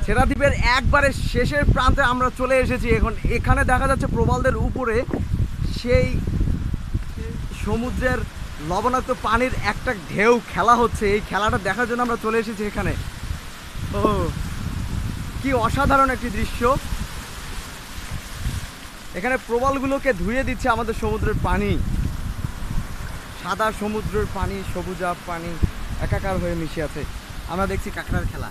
ছেড়া দ্বীপের একবারে শেষের প্রান্তে আমরা চলে এসেছি। এখন এখানে দেখা যাচ্ছে প্রবালদের উপরে সেই সমুদ্রের লবণাক্ত পানির একটা ঢেউ খেলা হচ্ছে। এই খেলাটা দেখার জন্য আমরা চলে এসেছি এখানে। ও কি অসাধারণ একটি দৃশ্য! এখানে প্রবালগুলোকে ধুয়ে দিচ্ছে আমাদের সমুদ্রের পানি। সাদা সমুদ্রের পানি, সবুজা পানি একাকার হয়ে মিশে আছে। আমরা দেখছি কাঁকড়ার খেলা।